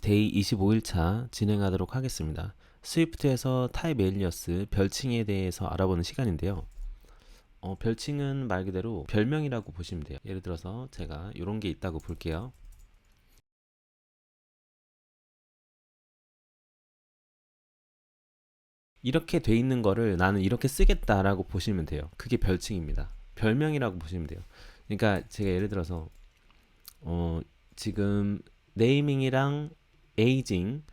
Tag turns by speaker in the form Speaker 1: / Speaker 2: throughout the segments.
Speaker 1: 데이 25일차 진행하도록 하겠습니다. 스위프트에서 타입 에일리어스 별칭에 대해서 알아보는 시간인데요. 별칭은 말 그대로 별명이라고 보시면 돼요. 예를 들어서 제가 이런 게 있다고 볼게요. 이렇게 돼 있는 거를 나는 이렇게 쓰겠다라고 보시면 돼요. 그게 별칭입니다. 별명이라고 보시면 돼요. 그러니까 제가 예를 들어서 지금 네이밍이랑 에이징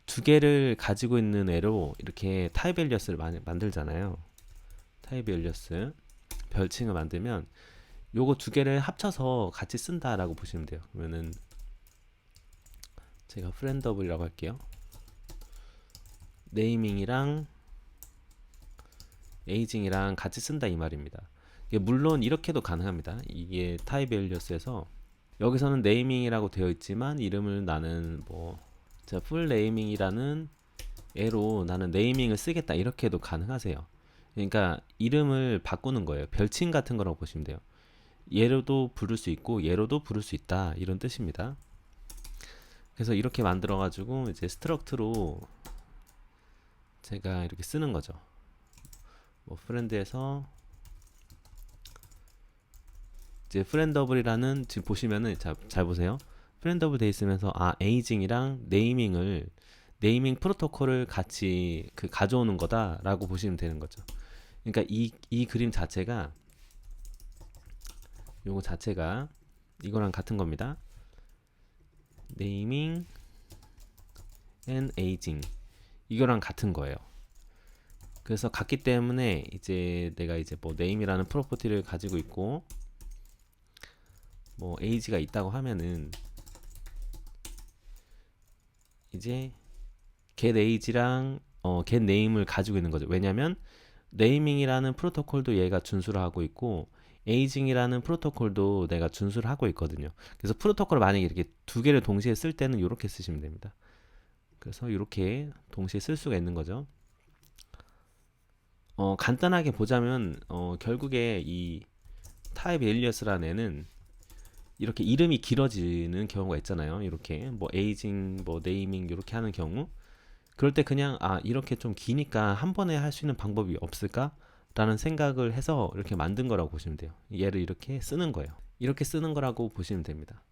Speaker 1: 두 개를 가지고 있는 애로 이렇게 타입 엘리어스를 만들잖아요. 타입 엘리어스 별칭을 만들면 요거 두 개를 합쳐서 같이 쓴다라고 보시면 돼요. 그러면은 제가 프렌더블이라고 할게요. 네이밍이랑 에이징이랑 같이 쓴다 이 말입니다. 이게 물론 이렇게도 가능합니다. 이게 타입 엘리어스에서 여기서는 네이밍이라고 되어 있지만 이름을 나는 풀 네이밍이라는 애로 나는 네이밍을 쓰겠다 이렇게도 가능하세요. 그러니까 이름을 바꾸는 거예요. 별칭 같은 거라고 보시면 돼요. 얘로도 부를 수 있고 얘로도 부를 수 있다 이런 뜻입니다. 그래서 이렇게 만들어 가지고 이제 스트럭트로 제가 이렇게 쓰는 거죠. 프렌드에서 이제 프렌더블이라는 지금 보시면은 잘 보세요. 프렌더블 돼 있으면서 에이징이랑 네이밍 프로토콜을 같이 가져오는 거다라고 보시면 되는 거죠. 그러니까 이 그림 자체가 요거 자체가 이거랑 같은 겁니다. 네이밍 앤 에이징 이거랑 같은 거예요. 그래서 같기 때문에 이제 내가 이제 네임이라는 프로퍼티를 가지고 있고 에이지가 있다고 하면은 이제 get age랑 get name을 가지고 있는 거죠. 왜냐면 네이밍이라는 프로토콜도 얘가 준수를 하고 있고 에이징이라는 프로토콜도 내가 준수를 하고 있거든요. 그래서 프로토콜을 만약에 이렇게 두 개를 동시에 쓸 때는 이렇게 쓰시면 됩니다. 그래서 이렇게 동시에 쓸 수가 있는 거죠. 간단하게 보자면 결국에 이 타입 엘리어스라는 애는 이렇게 이름이 길어지는 경우가 있잖아요. 이렇게 에이징, 네이밍 이렇게 하는 경우 그럴 때 그냥 이렇게 좀 기니까 한 번에 할 수 있는 방법이 없을까? 라는 생각을 해서 이렇게 만든 거라고 보시면 돼요. 얘를 이렇게 쓰는 거예요. 이렇게 쓰는 거라고 보시면 됩니다.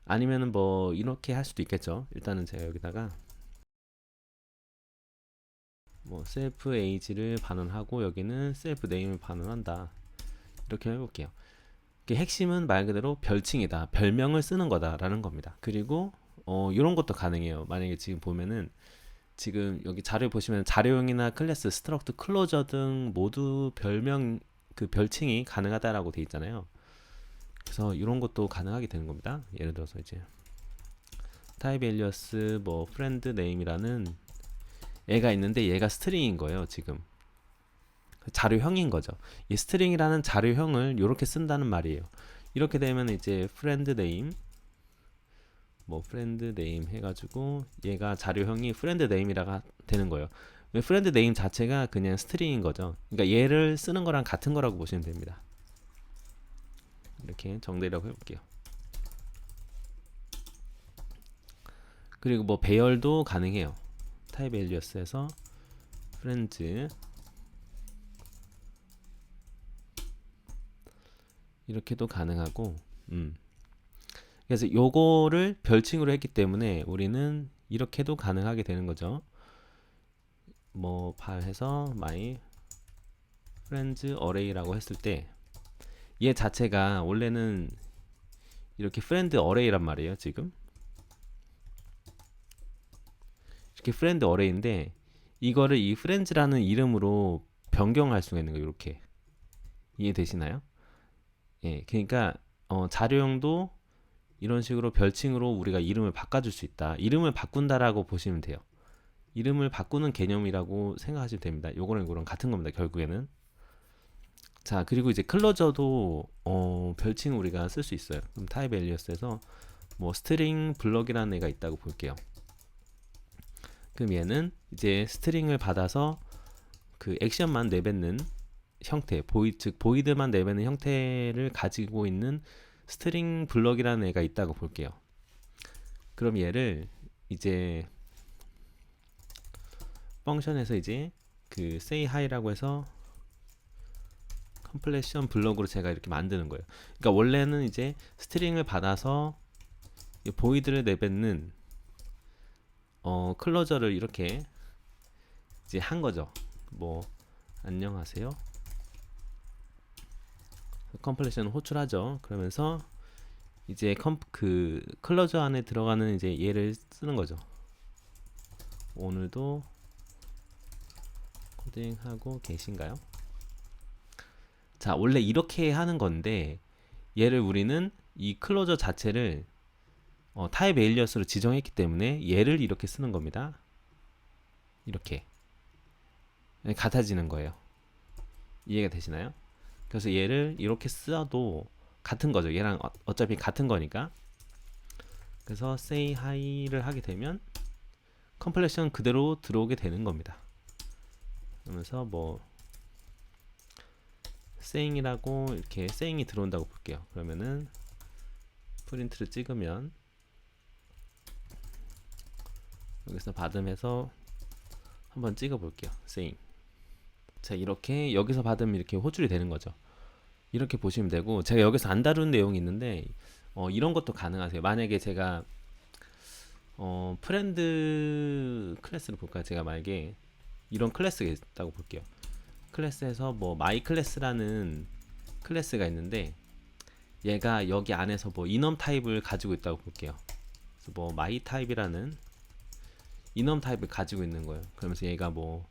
Speaker 1: 아니면은 이렇게 할 수도 있겠죠. 일단은 제가 여기다가 셀프 에이지를 반환하고 여기는 셀프 네임을 반환한다. 이렇게 해볼게요. 핵심은 말 그대로 별칭이다. 별명을 쓰는 거다라는 겁니다. 그리고 이런 것도 가능해요. 만약에 지금 보면은 지금 여기 자료 보시면 자료형이나 클래스, 스트럭트, 클로저 등 모두 별명 별칭이 가능하다라고 돼 있잖아요. 그래서 이런 것도 가능하게 되는 겁니다. 예를 들어서 이제 타입 엘리어스 프렌드 네임이라는 애가 있는데 얘가 스트링인 거예요. 지금 자료형인 거죠. 이 스트링이라는 자료형을 이렇게 쓴다는 말이에요. 이렇게 되면 이제 프렌드 네임 프렌드 네임 해가지고 얘가 자료형이 프렌드 네임이라가 되는 거예요. 프렌드 네임 자체가 그냥 스트링인 거죠. 그러니까 얘를 쓰는 거랑 같은 거라고 보시면 됩니다. 이렇게 정리라고 해볼게요. 그리고 배열도 가능해요. 타입 엘리어스에서 프렌즈 이렇게도 가능하고 그래서 요거를 별칭으로 했기 때문에 우리는 이렇게도 가능하게 되는 거죠. 해서 my friends array라고 했을 때 얘 자체가 원래는 이렇게 friend array란 말이에요. 지금 이렇게 friend array인데 이거를 이 friends라는 이름으로 변경할 수가 있는 거예요. 이렇게 이해되시나요? 예, 그러니까 자료형도 이런 식으로 별칭으로 우리가 이름을 바꿔줄 수 있다. 이름을 바꾼다라고 보시면 돼요. 이름을 바꾸는 개념이라고 생각하시면 됩니다. 요거랑 이거랑 같은 겁니다. 결국에는. 자, 그리고 이제 클로저도 별칭 우리가 쓸 수 있어요. 그럼 타입 엘리어스에서 스트링 블럭이라는 애가 있다고 볼게요. 그럼 얘는 이제 스트링을 받아서 그 액션만 내뱉는 형태, 즉 보이드만 내뱉는 형태를 가지고 있는 스트링 블럭이라는 애가 있다고 볼게요. 그럼 얘를 이제 펑션에서 이제 그 say hi라고 해서 컴플레션 블럭으로 제가 이렇게 만드는 거예요. 그러니까 원래는 이제 스트링을 받아서 보이드를 내뱉는 클로저를 이렇게 이제 한 거죠. 뭐 안녕하세요. 컴플레션 호출하죠. 그러면서 이제 그 클로저 안에 들어가는 이제 얘를 쓰는 거죠. 오늘도 코딩하고 계신가요? 자, 원래 이렇게 하는 건데 얘를 우리는 이 클로저 자체를 타입 에일리어스로 지정했기 때문에 얘를 이렇게 쓰는 겁니다. 이렇게 같아지는 거예요. 이해가 되시나요? 그래서 얘를 이렇게 써도 같은 거죠. 얘랑 어차피 같은 거니까. 그래서 say hi를 하게 되면 컴플레션 그대로 들어오게 되는 겁니다. 그러면서 뭐 saying이라고 이렇게 saying이 들어온다고 볼게요. 그러면은 프린트를 찍으면 여기서 받음해서 한번 찍어 볼게요. saying. 자, 이렇게 여기서 받으면 이렇게 호출이 되는 거죠. 이렇게 보시면 되고, 제가 여기서 안 다룬 내용이 있는데 이런 것도 가능하세요. 만약에 제가 프렌드 클래스를 볼까요? 제가 만약에 이런 클래스가 있다고 볼게요. 클래스에서 뭐 마이 클래스라는 클래스가 있는데 얘가 여기 안에서 뭐 이넘 타입을 가지고 있다고 볼게요. 그래서 뭐 마이 타입이라는 이넘 타입을 가지고 있는 거예요. 그러면서 얘가 뭐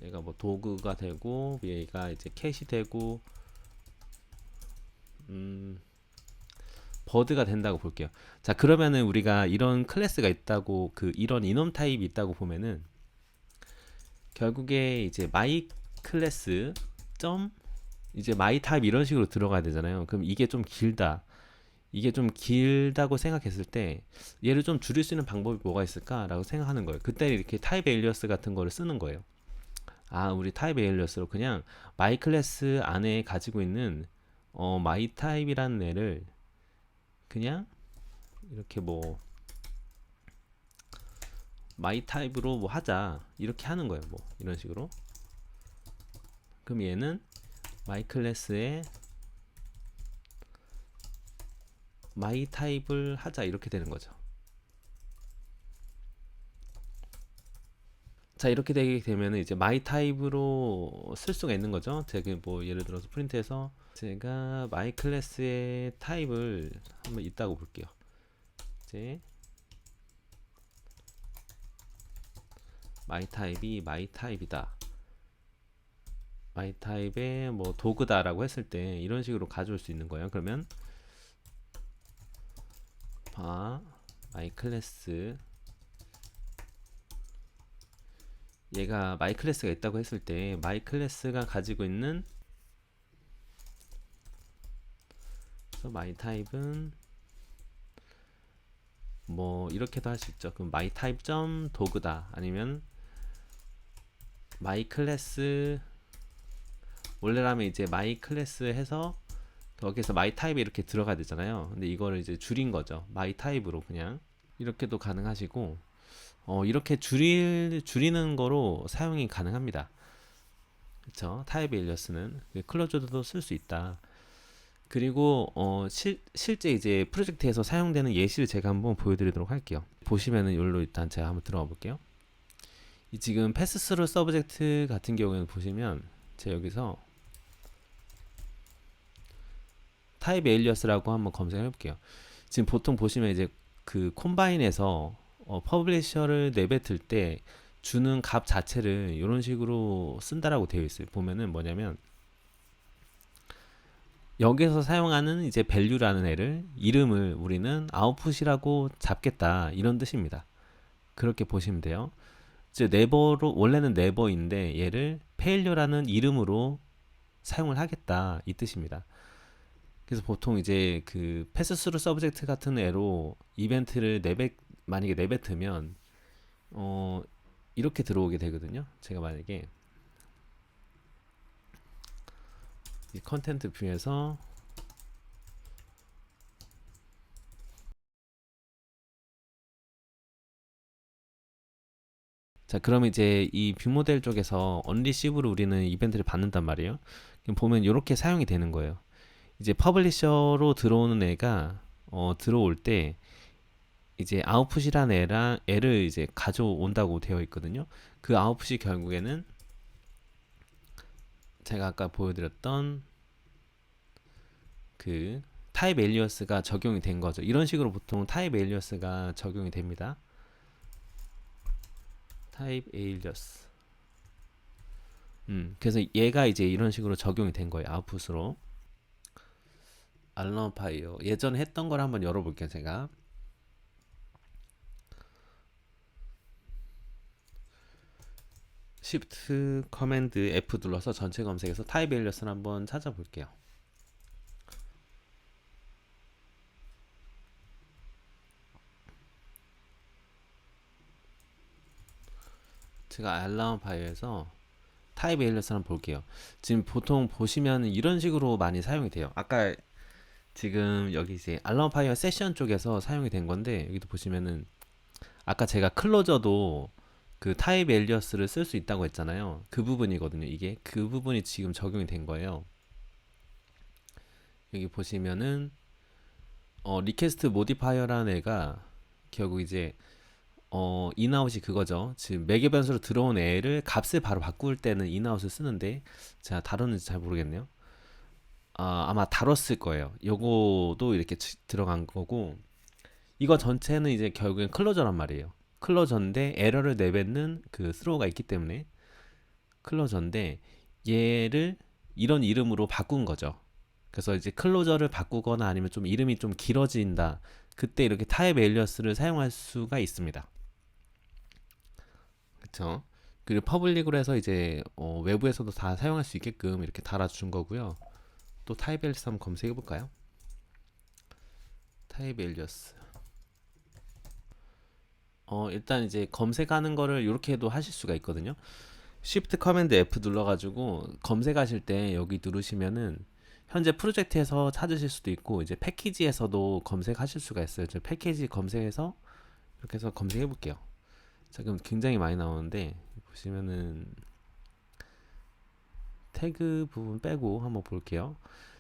Speaker 1: 얘가 뭐 도구가 되고 얘가 이제 캣이 되고 버드가 된다고 볼게요. 자, 그러면은 우리가 이런 클래스가 있다고 이런 이넘 타입이 있다고 보면은 결국에 이제 마이 클래스 점 이제 마이 타입 이런 식으로 들어가야 되잖아요. 그럼 이게 좀 길다. 이게 좀 길다고 생각했을 때 얘를 좀 줄일 수 있는 방법이 뭐가 있을까라고 생각하는 거예요. 그때 이렇게 타입 에일리어스 같은 거를 쓰는 거예요. 아, 우리 타입 에일리어스로 그냥 마이 클래스 안에 가지고 있는 마이 타입이라는 애를 그냥 이렇게 뭐 마이 타입으로 뭐 하자 이렇게 하는 거예요. 뭐 이런 식으로. 그럼 얘는 마이 클래스에 마이 타입을 하자 이렇게 되는 거죠. 자, 이렇게 되게 되면 이제 마이 타입으로 쓸 수가 있는 거죠. 제가 뭐 예를 들어서 프린트해서 제가 마이 클래스의 타입을 한번 있다고 볼게요. 이제 마이 타입이 마이 타입이다. 마이 타입의 뭐 도구다라고 했을 때 이런 식으로 가져올 수 있는 거예요. 그러면 마이 클래스 얘가 마이 클래스가 있다고 했을 때 마이 클래스가 가지고 있는 그래서 마이 타입은 뭐 이렇게도 할 수 있죠. 그럼 마이 타입 점 도구다 아니면 마이 클래스 원래라면 이제 마이 클래스 해서 거기에서 마이 타입에 이렇게 들어가야 되잖아요. 근데 이거를 이제 줄인 거죠. 마이 타입으로 그냥 이렇게도 가능하시고 이렇게 줄이는 거로 사용이 가능합니다. 그쵸? 타입 에일리어스는 클로저도 쓸 수 있다. 그리고 실제 이제 프로젝트에서 사용되는 예시를 제가 한번 보여드리도록 할게요. 보시면은 여기로 일단 제가 한번 들어가 볼게요. 이 지금 패스스루 서브젝트 같은 경우에는 보시면 제가 여기서 타입 에일리어스라고 한번 검색해 볼게요. 지금 보통 보시면 이제 그 콤바인에서 퍼블리셔를 내뱉을 때 주는 값 자체를 이런 식으로 쓴다라고 되어 있어요. 보면은 뭐냐면 여기서 사용하는 이제 value라는 애를 이름을 우리는 아웃풋이라고 잡겠다 이런 뜻입니다. 그렇게 보시면 돼요. 이제 never로 원래는 never인데 얘를 failure라는 이름으로 사용을 하겠다 이 뜻입니다. 그래서 보통 이제 그 패스스루 서브젝트 같은 애로 이벤트를 만약에 내뱉으면 이렇게 들어오게 되거든요. 제가 만약에 이 컨텐트 뷰에서 자, 그러면 이제 이 뷰 모델 쪽에서 언리시브로 우리는 이벤트를 받는단 말이에요. 그럼 보면 이렇게 사용이 되는 거예요. 이제 퍼블리셔로 들어오는 애가 들어올 때 이제 아웃풋이라는 애를 이제 가져온다고 되어 있거든요. 그 아웃풋이 결국에는 제가 아까 보여드렸던 그 타입 엘리어스가 적용이 된 거죠. 이런 식으로 보통 타입 엘리어스가 적용이 됩니다. 타입 엘리어스. 그래서 얘가 이제 이런 식으로 적용이 된 거예요. 아웃풋으로. 알럼파이어. 예전에 했던 걸 한번 열어볼게요. 제가. Shift 커맨드 F 눌러서 전체 검색에서 타입 엘리어스를 한번 찾아볼게요. 제가 알람파이어에서 타입 엘리어스 한번 볼게요. 지금 보통 보시면 이런 식으로 많이 사용이 돼요. 아까 지금 여기 이제 알람파이어 세션 쪽에서 사용이 된 건데 여기도 보시면은 아까 제가 클로저도 그 타입 엘리어스를 쓸 수 있다고 했잖아요. 그 부분이거든요. 이게 그 부분이 지금 적용이 된 거예요. 여기 보시면은 리퀘스트 모디파이어라는 애가 결국 이제 인아웃이 그거죠. 지금 매개 변수로 들어온 애를 값을 바로 바꿀 때는 인아웃을 쓰는데 제가 다뤘는지 잘 모르겠네요. 아마 다뤘을 거예요. 요거도 이렇게 들어간 거고 이거 전체는 이제 결국엔 클로저란 말이에요. 클로저인데 에러를 내뱉는 그 스로우가 있기 때문에 클로저인데 얘를 이런 이름으로 바꾼 거죠. 그래서 이제 클로저를 바꾸거나 아니면 좀 이름이 좀 길어진다. 그때 이렇게 타입 엘리어스를 사용할 수가 있습니다. 그쵸? 그리고 퍼블릭으로 해서 이제 외부에서도 다 사용할 수 있게끔 이렇게 달아준 거고요. 또 타입 엘리어스 한번 검색해 볼까요? 타입 엘리어스. 일단 이제 검색하는 거를 이렇게도 하실 수가 있거든요. Shift 커맨드 F 눌러가지고 검색하실 때 여기 누르시면은 현재 프로젝트에서 찾으실 수도 있고 이제 패키지에서도 검색하실 수가 있어요. 저 패키지 검색해서 이렇게 해서 검색해 볼게요. 자, 그럼 굉장히 많이 나오는데 보시면은 태그 부분 빼고 한번 볼게요.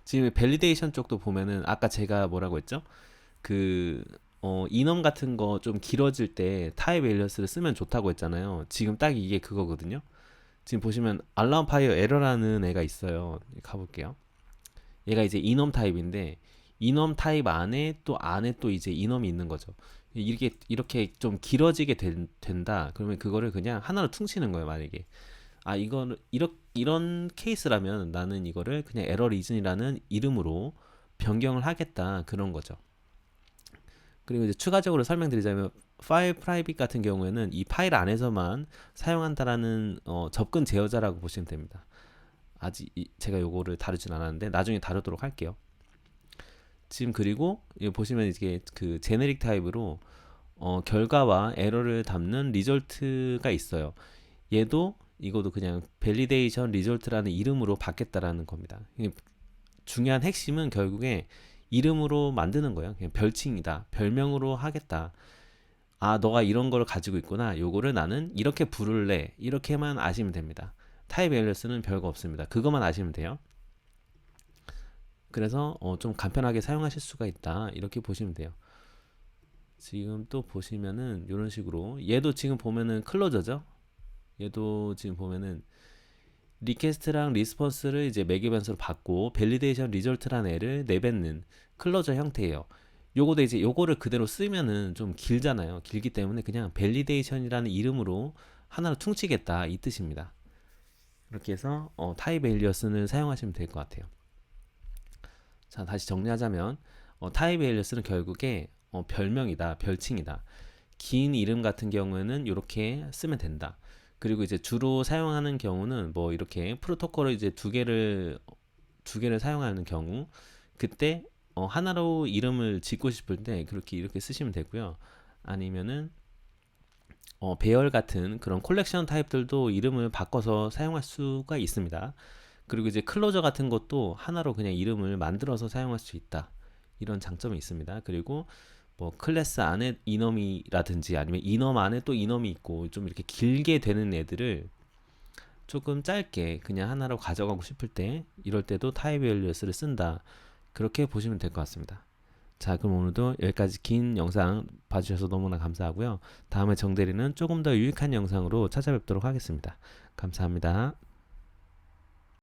Speaker 1: 지금 밸리데이션 쪽도 보면은 아까 제가 뭐라고 했죠? 그 인엄 같은 거 좀 길어질 때 타입 엘리어스를 쓰면 좋다고 했잖아요. 지금 딱 이게 그거거든요. 지금 보시면 알람파이어 에러라는 애가 있어요. 가볼게요. 얘가 이제 인엄 타입인데 인엄 타입 안에 또 이제 인엄이 있는 거죠. 이렇게 좀 길어지게 된다. 그러면 그거를 그냥 하나로 퉁치는 거예요. 만약에 이거는 이런 케이스라면 나는 이거를 그냥 에러 리즌이라는 이름으로 변경을 하겠다. 그런 거죠. 그리고 이제 추가적으로 설명드리자면 파일 프라이빗 같은 경우에는 이 파일 안에서만 사용한다라는 접근 제어자라고 보시면 됩니다. 아직 제가 요거를 다루진 않았는데 나중에 다루도록 할게요. 지금 그리고 여기 보시면 이게 그 제네릭 타입으로 결과와 에러를 담는 리졸트가 있어요. 얘도 이것도 그냥 밸리데이션 리졸트라는 이름으로 받겠다라는 겁니다. 중요한 핵심은 결국에 이름으로 만드는 거예요. 그냥 별칭이다. 별명으로 하겠다. 너가 이런 걸 가지고 있구나. 요거를 나는 이렇게 부를래. 이렇게만 아시면 됩니다. 타입 엘리어스는 별거 없습니다. 그것만 아시면 돼요. 그래서 좀 간편하게 사용하실 수가 있다. 이렇게 보시면 돼요. 지금 또 보시면은 이런 식으로 얘도 지금 보면은 클로저죠. 얘도 지금 보면은 리퀘스트랑 리스폰스를 이제 매개 변수로 받고 밸리데이션 리졸트라는 애를 내뱉는 클로저 형태예요. 요거도 이제 요거를 그대로 쓰면은 좀 길잖아요. 길기 때문에 그냥 밸리데이션이라는 이름으로 하나로 퉁치겠다 이 뜻입니다. 이렇게 해서 타입 엘리어스를 사용하시면 될 것 같아요. 자, 다시 정리하자면 타입 엘리어스는 결국에 별명이다, 별칭이다. 긴 이름 같은 경우에는 이렇게 쓰면 된다. 그리고 이제 주로 사용하는 경우는 뭐 이렇게 프로토콜을 이제 두 개를 사용하는 경우 그때 하나로 이름을 짓고 싶을 때 그렇게 이렇게 쓰시면 되고요. 아니면은 배열 같은 그런 콜렉션 타입들도 이름을 바꿔서 사용할 수가 있습니다. 그리고 이제 클로저 같은 것도 하나로 그냥 이름을 만들어서 사용할 수 있다. 이런 장점이 있습니다. 그리고 뭐 클래스 안에 이넘이라든지 아니면 이넘 안에 또 이넘이 있고 좀 이렇게 길게 되는 애들을 조금 짧게 그냥 하나로 가져가고 싶을 때 이럴 때도 타입 에일리어스를 쓴다. 그렇게 보시면 될 것 같습니다. 자, 그럼 오늘도 여기까지 긴 영상 봐주셔서 너무나 감사하고요. 다음에 정대리는 조금 더 유익한 영상으로 찾아뵙도록 하겠습니다. 감사합니다.